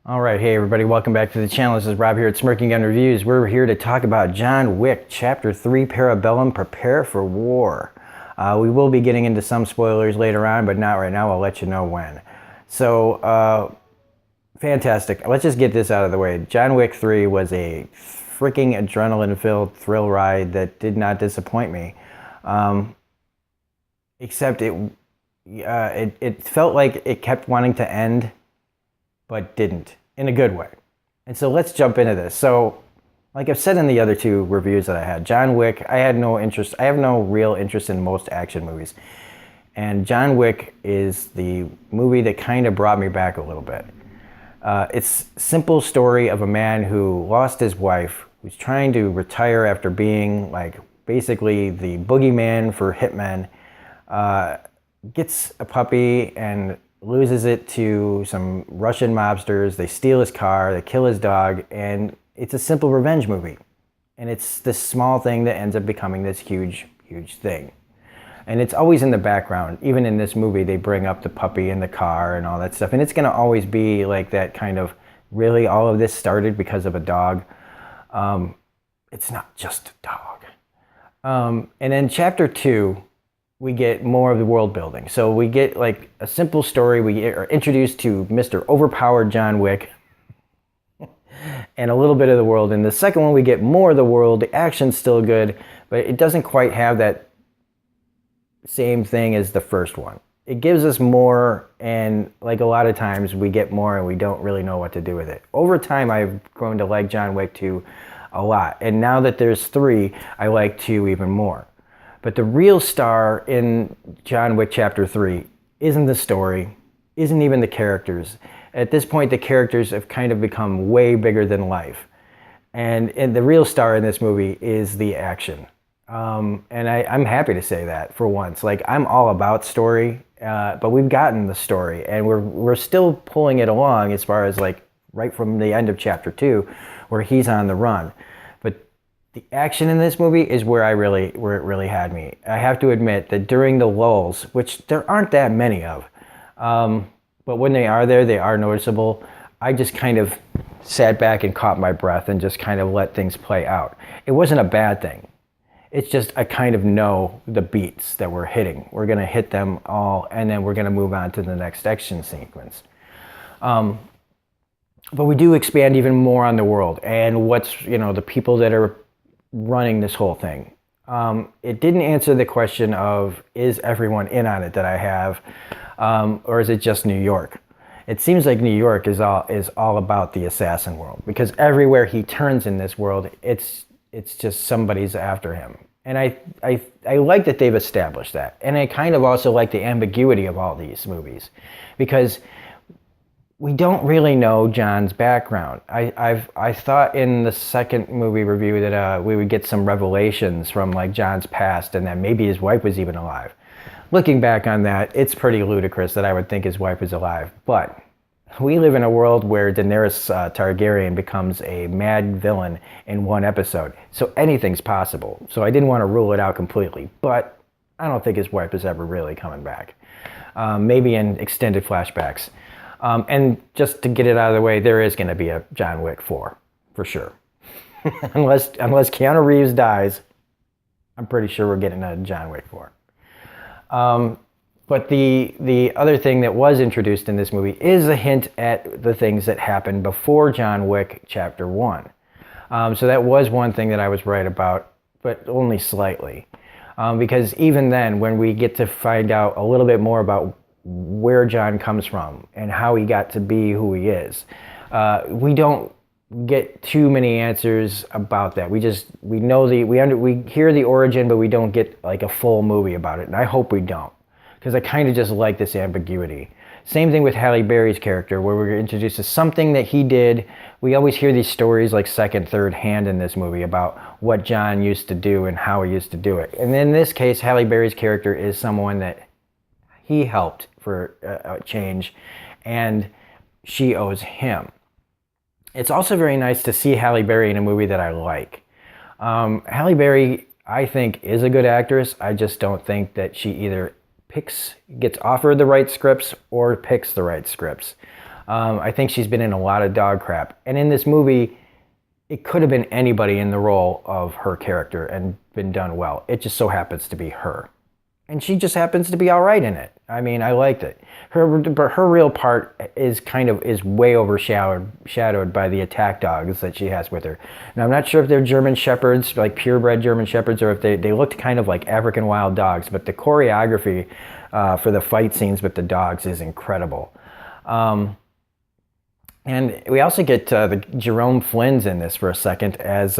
All right, hey everybody, welcome back to the channel. This is Rob here at Smirking Gun Reviews. We're here to talk about John Wick, Chapter 3, Parabellum, Prepare for War. We will be getting into some spoilers later on, but not right now. I'll let you know when. So, fantastic. Let's just get this out of the way. John Wick 3 was a freaking adrenaline-filled thrill ride that did not disappoint me. Except it felt like it kept wanting to end, but didn't, in a good way. And so let's jump into this. So, like I've said in the other two reviews that I had, John Wick, I have no real interest in most action movies. And John Wick is the movie that kind of brought me back a little bit. It's a simple story of a man who lost his wife, who's trying to retire after being like basically the boogeyman for hitmen, gets a puppy and loses it to some Russian mobsters. They steal his car, they kill his dog, and it's a simple revenge movie. And it's this small thing that ends up becoming this huge, huge thing. And it's always in the background. Even in this movie, they bring up the puppy in the car and all that stuff. And it's going to always be like that kind of, really, all of this started because of a dog. It's not just a dog. And then chapter 2, we get more of the world building. So we get like a simple story. We are introduced to Mr. Overpowered John Wick and a little bit of the world. In the second one, we get more of the world. The action's still good, but it doesn't quite have that same thing as the first one. It gives us more, and like a lot of times we get more and we don't really know what to do with it. Over time, I've grown to like John Wick 2 a lot. And now that there's 3, I like 2 even more. But the real star in John Wick Chapter 3 isn't the story, isn't even the characters. At this point, the characters have kind of become way bigger than life. And the real star in this movie is the action. And I'm happy to say that for once. Like, I'm all about story, but we've gotten the story. And we're still pulling it along as far as like right from the end of Chapter 2 where he's on the run. The action in this movie is where it really had me. I have to admit that during the lulls, which there aren't that many of, but when they are there, they are noticeable. I just kind of sat back and caught my breath and just kind of let things play out. It wasn't a bad thing. It's just I kind of know the beats that we're hitting. We're going to hit them all, and then we're going to move on to the next action sequence. But we do expand even more on the world and what's, the people that are running this whole thing. It didn't answer the question of, is everyone in on it that I have, or is it just New York? It seems like New York is all about the assassin world, because everywhere he turns in this world, it's just somebody's after him. And I like that they've established that. And I kind of also like the ambiguity of all these movies, because we don't really know John's background. I thought in the second movie review that we would get some revelations from like John's past, and that maybe his wife was even alive. Looking back on that, it's pretty ludicrous that I would think his wife was alive. But we live in a world where Daenerys Targaryen becomes a mad villain in one episode. So anything's possible. So I didn't want to rule it out completely. But I don't think his wife is ever really coming back. Maybe in extended flashbacks. And just to get it out of the way, there is going to be a John Wick 4, for sure. unless Keanu Reeves dies, I'm pretty sure we're getting a John Wick 4. But the other thing that was introduced in this movie is a hint at the things that happened before John Wick Chapter 1. So that was one thing that I was right about, but only slightly. Because even then, when we get to find out a little bit more about where John comes from and how he got to be who he is, we don't get too many answers about that. We hear the origin, but we don't get like a full movie about it. And I hope we don't, because I kind of just like this ambiguity. Same thing with Halle Berry's character, where we're introduced to something that he did. We always hear these stories like second, third hand in this movie about what John used to do and how he used to do it. And in this case, Halle Berry's character is someone that he helped for a change, and she owes him. It's also very nice to see Halle Berry in a movie that I like. Halle Berry, I think, is a good actress. I just don't think that she either gets offered the right scripts or picks the right scripts. I think she's been in a lot of dog crap. And in this movie, it could have been anybody in the role of her character and been done well. It just so happens to be her. And she just happens to be all right in it. I mean, I liked it. Her real part is way overshadowed by the attack dogs that she has with her. Now, I'm not sure if they're German Shepherds, like purebred German Shepherds, or if they looked kind of like African wild dogs. But the choreography for the fight scenes with the dogs is incredible. And we also get the Jerome Flynn's in this for a second as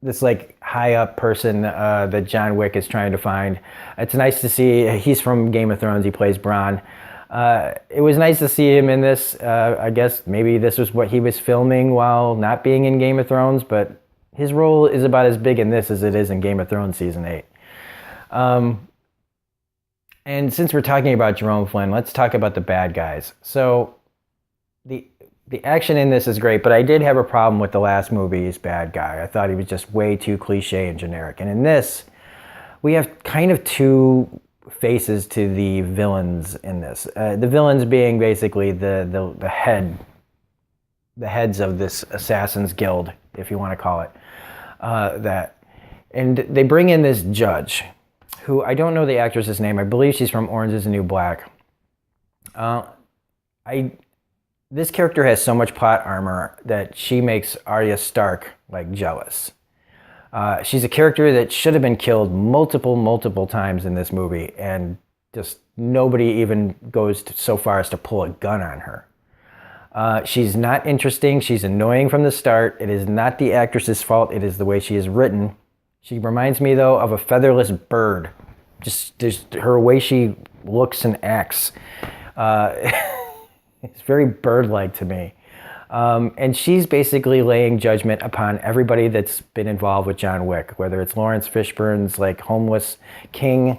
this like high up person that John Wick is trying to find. It's nice to see. He's from Game of Thrones. He plays Bronn. It was nice to see him in this. I guess maybe this was what he was filming while not being in Game of Thrones, but his role is about as big in this as it is in Game of Thrones season 8. And since we're talking about Jerome Flynn, let's talk about the bad guys. So the action in this is great, but I did have a problem with the last movie's bad guy. I thought he was just way too cliche and generic. And in this, we have kind of two faces to the villains in this. The villains being basically the heads of this Assassin's Guild, if you want to call it that. And they bring in this judge, who I don't know the actress's name. I believe she's from Orange is the New Black. This character has so much plot armor that she makes Arya Stark like jealous. She's a character that should have been killed multiple times in this movie, and just nobody even goes so far as to pull a gun on her. She's not interesting. She's annoying from the start. It is not the actress's fault. It is the way she is written. She reminds me, though, of a featherless bird. Just her way she looks and acts. It's very bird-like to me. And she's basically laying judgment upon everybody that's been involved with John Wick, whether it's Lawrence Fishburne's like homeless king,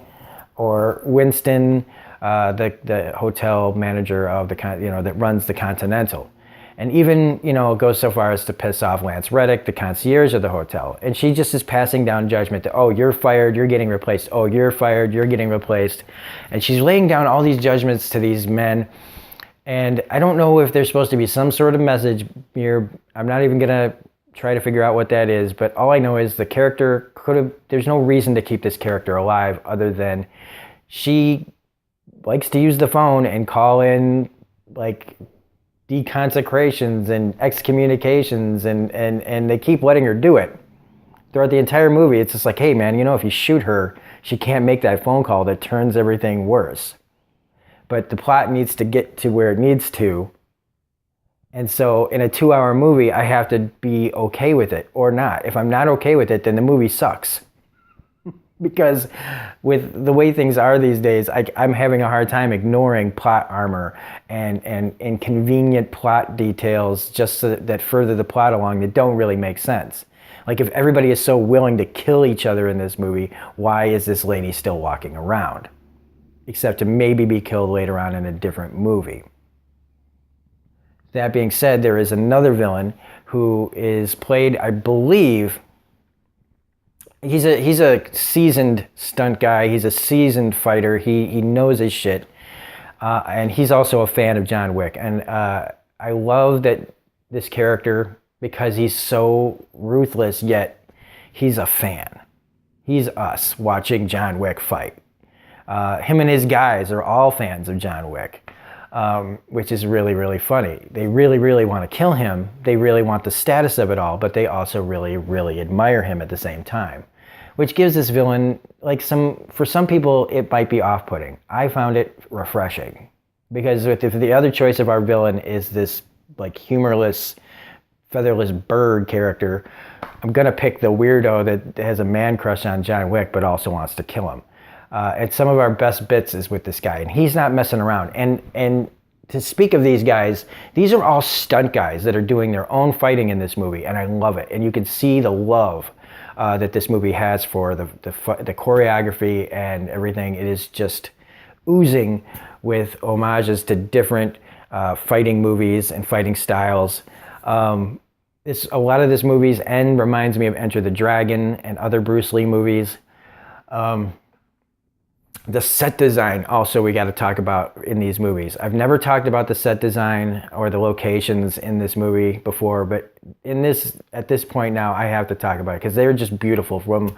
or Winston, the hotel manager of that runs the Continental. And even, goes so far as to piss off Lance Reddick, the concierge of the hotel. And she just is passing down judgment to, oh, you're fired, you're getting replaced. Oh, you're fired, you're getting replaced. And she's laying down all these judgments to these men. And I don't know if there's supposed to be some sort of message here. I'm not even going to try to figure out what that is. But all I know is the character there's no reason to keep this character alive other than she likes to use the phone and call in, like, deconsecrations and excommunications, and they keep letting her do it. Throughout the entire movie, it's just like, hey man, if you shoot her, she can't make that phone call that turns everything worse. But the plot needs to get to where it needs to. And so in a 2-hour movie, I have to be okay with it or not. If I'm not okay with it, then the movie sucks. Because with the way things are these days, I'm having a hard time ignoring plot armor and inconvenient plot details just that further the plot along that don't really make sense. Like, if everybody is so willing to kill each other in this movie, why is this lady still walking around? Except to maybe be killed later on in a different movie. That being said, there is another villain who is played, I believe, he's a seasoned stunt guy. He's a seasoned fighter. He knows his shit. And he's also a fan of John Wick. And I love that this character, because he's so ruthless, yet he's a fan. He's us watching John Wick fight. Him and his guys are all fans of John Wick, which is really, really funny. They really, really want to kill him. They really want the status of it all, but they also really, really admire him at the same time. Which gives this villain, for some people, it might be off-putting. I found it refreshing. Because if the other choice of our villain is this, humorless, featherless bird character, I'm going to pick the weirdo that has a man crush on John Wick, but also wants to kill him. And some of our best bits is with this guy, and he's not messing around. And to speak of these guys, these are all stunt guys that are doing their own fighting in this movie, and I love it. And you can see the love that this movie has for the choreography and everything. It is just oozing with homages to different fighting movies and fighting styles. A lot of this movie's end reminds me of Enter the Dragon and other Bruce Lee movies. The set design also we got to talk about in these movies. I've never talked about the set design or the locations in this movie before, but in this at this point now I have to talk about it because they're just beautiful. From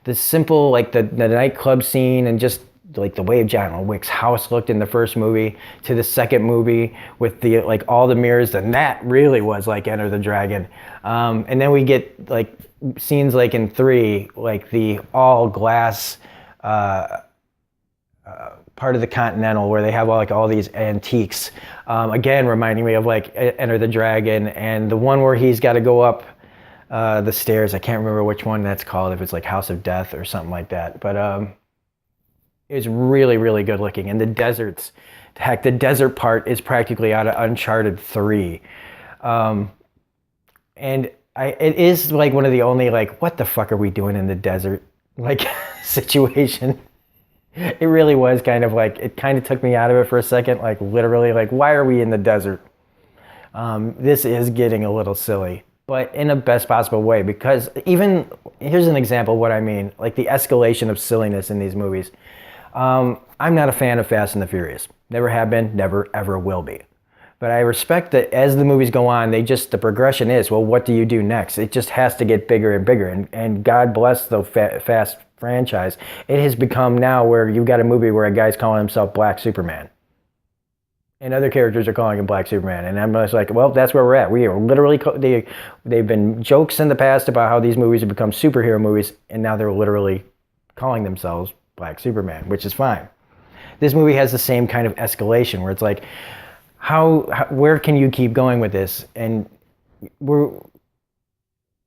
the simple like the nightclub scene and just like the way John Wick's house looked in the first movie to the second movie with the like all the mirrors, and that really was like Enter the Dragon. And then we get like scenes like in 3, like the all glass part of the Continental where they have all these antiques. Again, reminding me of like Enter the Dragon, and the one where he's got to go up the stairs. I can't remember which one that's called, if it's like House of Death or something like that. But it's really, really good looking. And the deserts, heck, the desert part is practically out of Uncharted 3. And it is like one of the only like, what the fuck are we doing in the desert? Like situation. It really was kind of like, it kind of took me out of it for a second, like literally, like, why are we in the desert? This is getting a little silly, but in a best possible way, because even, here's an example of what I mean, like the escalation of silliness in these movies. I'm not a fan of Fast and the Furious. Never have been, never, ever will be. But I respect that as the movies go on, the progression is, well, what do you do next? It just has to get bigger and bigger. And God bless the Fast franchise. It has become now where you've got a movie where a guy's calling himself Black Superman. And other characters are calling him Black Superman. And I'm just like, well, that's where we're at. We are literally, they've been jokes in the past about how these movies have become superhero movies, and now they're literally calling themselves Black Superman, which is fine. This movie has the same kind of escalation where it's like, where can you keep going with this? And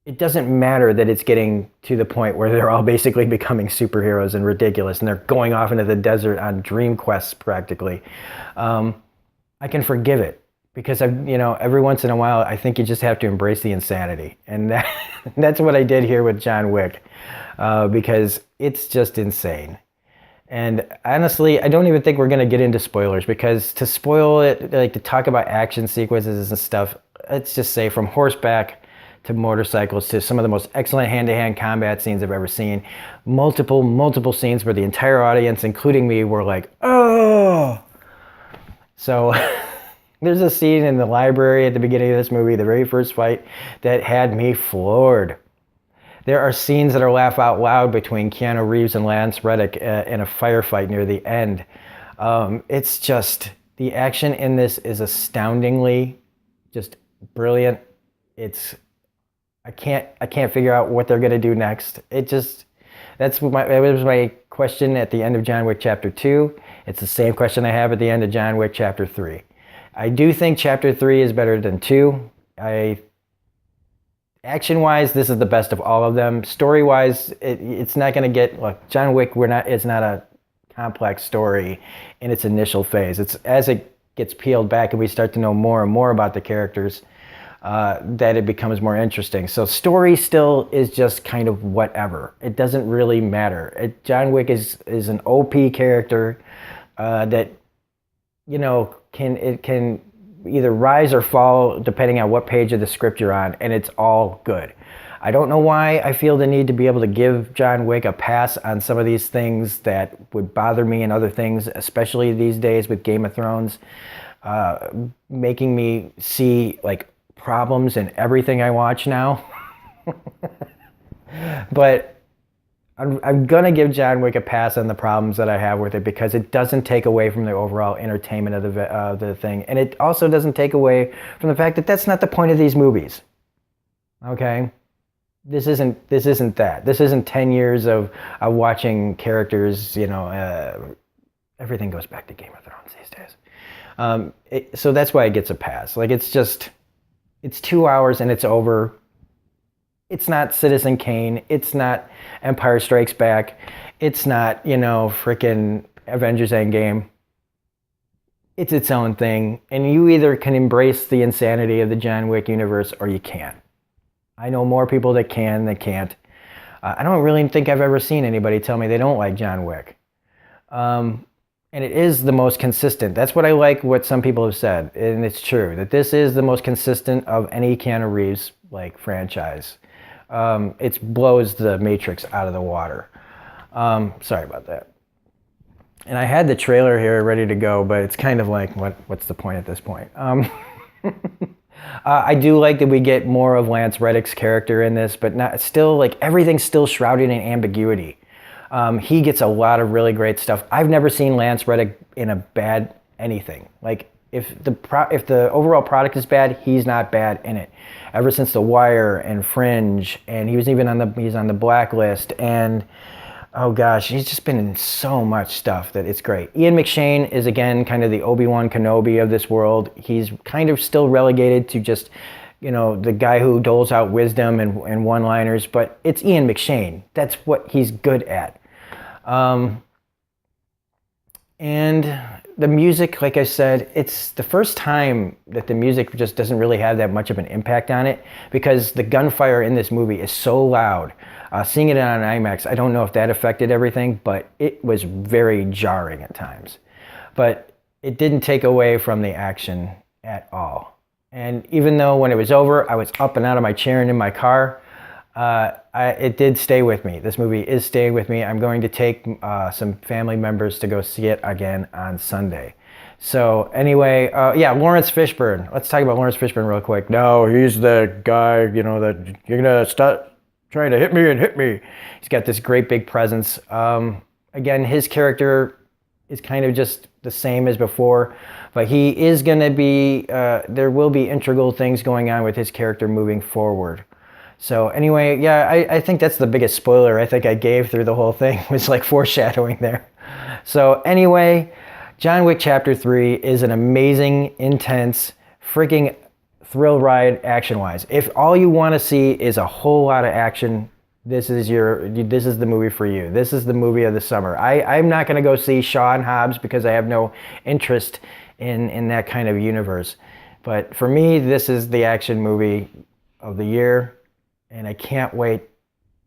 it doesn't matter that it's getting to the point where they're all basically becoming superheroes and ridiculous, and they're going off into the desert on dream quests practically. I can forgive it because every once in a while, I think you just have to embrace the insanity, and that's what I did here with John Wick, because it's just insane. And honestly, I don't even think we're going to get into spoilers, because to spoil it, like to talk about action sequences and stuff, let's just say from horseback to motorcycles to some of the most excellent hand-to-hand combat scenes I've ever seen. Multiple scenes where the entire audience, including me, were like, oh! So there's a scene in the library at the beginning of this movie, the very first fight, that had me floored. There are scenes that are laugh out loud between Keanu Reeves and Lance Reddick in a firefight near the end. It's just, the action in this is astoundingly just brilliant. I can't figure out what they're gonna do next. That was my question at the end of John Wick Chapter 2. It's the same question I have at the end of John Wick Chapter 3. I do think Chapter 3 is better than 2. Action-wise, this is the best of all of them. Story-wise, it's not going to get, like, John Wick, it's not a complex story in its initial phase. It's as it gets peeled back and we start to know more and more about the characters, that it becomes more interesting. So story still is just kind of whatever. It doesn't really matter. John Wick is an OP character that, can either rise or fall depending on what page of the script you're on, and it's all good. I don't know why I feel the need to be able to give John Wick a pass on some of these things that would bother me and other things, especially these days with Game of Thrones, making me see like problems in everything I watch now. But I'm gonna give John Wick a pass on the problems that I have with it, because it doesn't take away from the overall entertainment of the thing, and it also doesn't take away from the fact that that's not the point of these movies. Okay, this isn't that. This isn't 10 years of watching characters. Everything goes back to Game of Thrones these days. So that's why it gets a pass. Like it's 2 hours and it's over. It's not Citizen Kane. It's not Empire Strikes Back. It's not, freaking Avengers Endgame. It's its own thing. And you either can embrace the insanity of the John Wick universe or you can't. I know more people that can than can't. I don't really think I've ever seen anybody tell me they don't like John Wick. And it is the most consistent. That's what I like, what some people have said. And it's true, that this is the most consistent of any Keanu Reeves franchise. It blows the Matrix out of the water. Sorry about that. And I had the trailer here ready to go, but it's kind of like, what's the point at this point? I do like that we get more of Lance Reddick's character in this, but not still, like, everything's still shrouded in ambiguity. He gets a lot of really great stuff. I've never seen Lance Reddick in a bad anything. Like, if the overall product is bad, he's not bad in it. Ever since The Wire and Fringe, and he's on the Blacklist, and oh gosh, he's just been in so much stuff that it's great. Ian McShane is, again, kind of the Obi-Wan Kenobi of this world. He's kind of still relegated to just, the guy who doles out wisdom and one-liners, but it's Ian McShane. That's what he's good at. And the music, like I said, it's the first time that the music just doesn't really have that much of an impact on it, because the gunfire in this movie is so loud. Seeing it on IMAX, I don't know if that affected everything, but it was very jarring at times. But it didn't take away from the action at all. And even though when it was over, I was up and out of my chair and in my car, it did stay with me. This movie is staying with me. I'm going to take some family members to go see it again on Sunday. So anyway, Lawrence Fishburne. Let's talk about Lawrence Fishburne real quick. No, he's the guy, that you're going to stop trying to hit me. He's got this great big presence. Again, his character is kind of just the same as before, but he is going to be, there will be integral things going on with his character moving forward. So anyway, I think that's the biggest spoiler I think I gave through the whole thing, was like foreshadowing there. So anyway, John Wick Chapter 3 is an amazing, intense, freaking thrill ride action-wise. If all you want to see is a whole lot of action, this is the movie for you. This is the movie of the summer. I'm not going to go see Shaw and Hobbs because I have no interest in that kind of universe. But for me, this is the action movie of the year. And I can't wait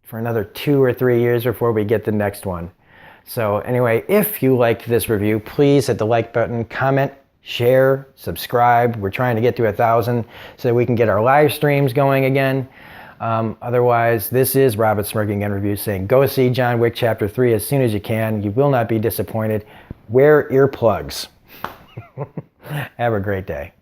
for another 2 or 3 years before we get the next one. So anyway, if you liked this review, please hit the like button, comment, share, subscribe. We're trying to get to 1,000 so that we can get our live streams going again. Otherwise, this is Robert Smirking Gun Review saying, go see John Wick Chapter 3 as soon as you can. You will not be disappointed. Wear earplugs. Have a great day.